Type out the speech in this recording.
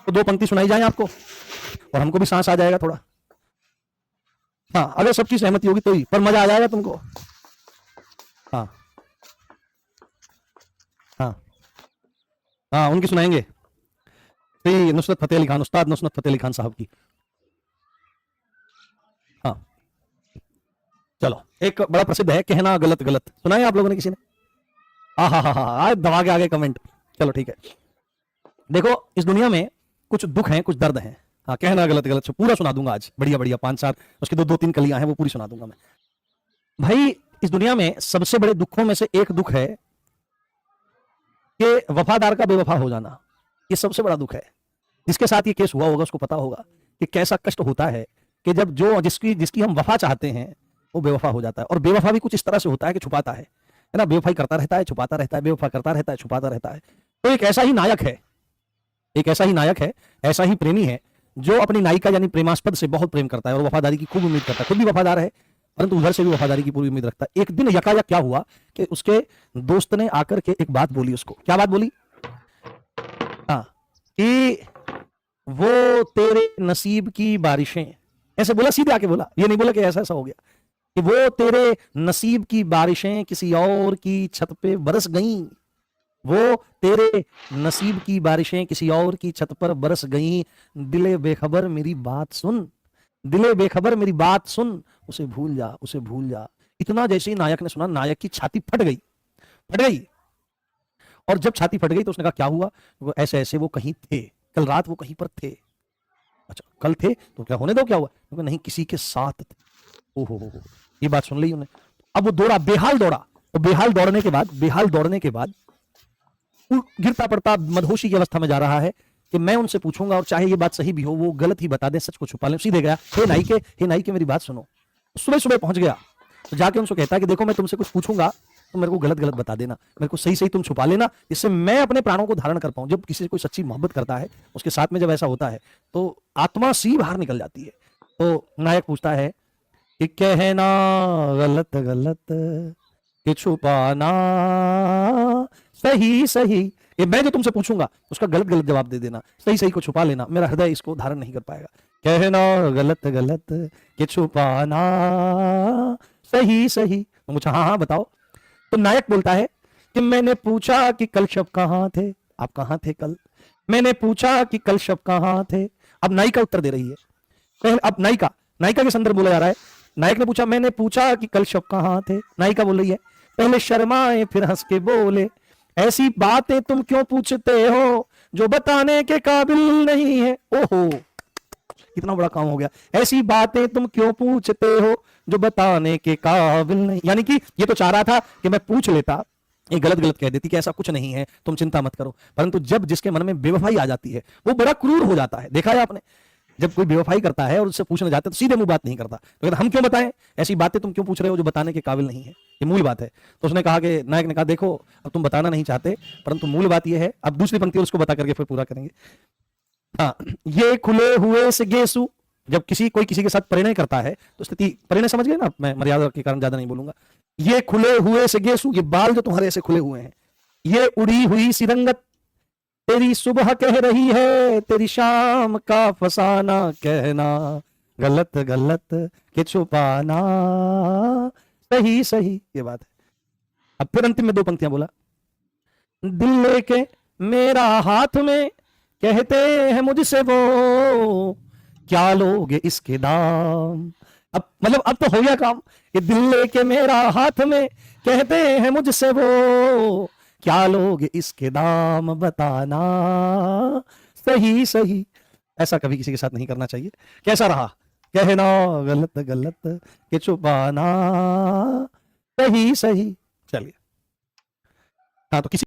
तो दो पंक्ति सुनाई जाए आपको और हमको भी सांस आ जाएगा थोड़ा। हाँ, अगर सबकी सहमति होगी तो ही, पर मजा आ जाएगा तुमको। हाँ हाँ हाँ, उनकी सुनाएंगे, श्री नुसरत फतेह अली खान, उस्ताद नुसरत फतेह अली खान साहब की। हाँ चलो, एक बड़ा प्रसिद्ध है, कहना गलत गलत, सुना है आप लोगों ने किसी ने? हाँ, दबा के आगे कमेंट। चलो ठीक है, देखो इस दुनिया में कुछ दुख हैं, कुछ दर्द हैं। हाँ, कहना गलत गलत पूरा सुना दूंगा आज, बढ़िया बढ़िया 5-4, उसकी दो तीन कलियां हैं वो पूरी सुना दूंगा मैं। भाई इस दुनिया में सबसे बड़े दुखों में से एक दुख है कि वफादार का बेवफा हो जाना। ये सबसे बड़ा दुख है। जिसके साथ ये केस हुआ होगा उसको पता होगा कि कैसा कष्ट होता है कि जब जो जिसकी हम वफा चाहते हैं वो बेवफा हो जाता है। और बेवफा भी कुछ इस तरह से होता है कि छुपाता है ना, बेवफाई करता रहता है, छुपाता रहता है, बेवफा करता रहता है, छुपाता रहता है। तो एक ऐसा ही नायक है, एक ऐसा ही नायक है, ऐसा ही प्रेमी है जो अपनी नायिका यानी प्रेमास्पद से बहुत प्रेम करता है और वफादारी की खूब उम्मीद करता है। खुद भी वफादार है परंतु उधर से भी वफादारी की पूरी उम्मीद रखता है। एक दिन यकायक क्या हुआ कि उसके दोस्त ने आकर के एक बात बोली उसको। क्या बात बोली? हाँ, कि वो तेरे नसीब की बारिशें, ऐसे बोला, सीधे आके बोला, ये नहीं बोला कि ऐसा ऐसा हो गया, कि वो तेरे नसीब की बारिशें किसी और की छत पे बरस गईं, वो तेरे नसीब की बारिशें किसी और की छत पर बरस गईं, दिले बेखबर मेरी बात सुन, दिले बेखबर मेरी बात सुन, उसे भूल जा, उसे भूल जा। इतना जैसे ही नायक ने सुना, नायक की छाती फट गई, फट गई। और जब छाती फट गई तो उसने कहा क्या हुआ? वो ऐसे ऐसे वो कहीं थे, कल रात वो कहीं पर थे। अच्छा, कल थे तो क्या होने दो, क्या हुआ? तो नहीं, किसी के साथ थे। ओहो, ये बात सुन ली उन्हें। अब वो दौड़ा, बेहाल दौड़ा। तो बेहाल दौड़ने के बाद वो गिरता पड़ता मदहोशी की अवस्था में जा रहा है कि मैं उनसे पूछूंगा और चाहे ये बात सही भी हो, वो गलत ही बता दें, सच को छुपा लें। सीधे गया, हे नाई के मेरी बात सुनो। सुबह सुबह पहुंच गया तो जाके उनसे कहता है कि देखो मैं तुमसे कुछ पूछूंगा तो मेरे को गलत गलत बता देना, मेरे को सही सही तुम छुपा लेना, जिससे मैं अपने प्राणों को धारण कर पाऊं। जब किसी से कोई सच्ची मोहब्बत करता है, उसके साथ में जब ऐसा होता है तो आत्मा सी बाहर निकल जाती है। तो नायक पूछता है कि कहना गलत गलत कि छुपाना सही सही, ये मैं जो तुमसे पूछूंगा उसका गलत गलत जवाब दे देना, सही सही को छुपा लेना, मेरा हृदय इसको धारण नहीं कर पाएगा। कहना गलत गलत कि छुपाना सही सही। तो मुझे हाँ बताओ। तो नायक बोलता है कि मैंने पूछा कि कल शब कहाँ थे, आप कहाँ थे कल? मैंने पूछा कि कल शब कहाँ थे। अब नायिका उत्तर दे रही है। अब नायिका के संदर्भ बोला जा रहा है। नायक ने पूछा, मैंने पूछा कि कल शब कहाँ थे। नायिका बोल रही है, पहले शर्माए फिर हंस के बोले, ऐसी बातें तुम क्यों पूछते हो जो बताने के काबिल नहीं है। ओहो, कितना बड़ा काम हो गया। ऐसी बातें तुम क्यों पूछते हो जो बताने के काबिल नहीं। यानी कि ये तो चाह रहा था कि मैं पूछ लेता, ये गलत गलत कह देती कि ऐसा कुछ नहीं है, तुम चिंता मत करो। परंतु जब जिसके मन में बेवफाई आ जाती है वो बड़ा क्रूर हो जाता है। देखा है आपने, जब कोई बेवफाई करता है और उससे पूछने जाते हैं तो सीधे मुंह बात नहीं करता, तो कहता हम क्यों बताएं, ऐसी बातें तुम क्यों पूछ रहे हो जो बताने के काबिल नहीं है। ये मूल बात है। तो उसने कहा कि नायक ने कहा देखो अब तुम बताना नहीं चाहते परंतु मूल बात यह है। अब दूसरी पंक्ति उसको बता करके फिर पूरा करेंगे। हाँ, ये खुले हुए से गेसु, जब कोई किसी के साथ परिणय करता है तो स्थिति, परिणय समझ गए ना, मैं मर्यादा के कारण ज्यादा नहीं बोलूंगा। ये खुले हुए से गेसु, ये बाल जो तुम्हारे ऐसे खुले हुए हैं, ये उड़ी हुई सी रंगत, तेरी सुबह कह रही है तेरी शाम का फसाना, कहना गलत गलत के छुपाना सही सही। ये बात है। अब फिर अंतिम में दो पंक्तियां बोला, दिल लेके मेरा हाथ में कहते हैं मुझसे वो, क्या लोगे इसके दाम। अब मतलब अब तो हो गया काम कि दिल लेके मेरा हाथ में कहते हैं मुझसे वो, क्या लोगे इसके दाम बताना सही सही। ऐसा कभी किसी के साथ नहीं करना चाहिए। कैसा रहा? कहना गलत गलत कि छुपाना सही सही। चलिए, हाँ तो किसी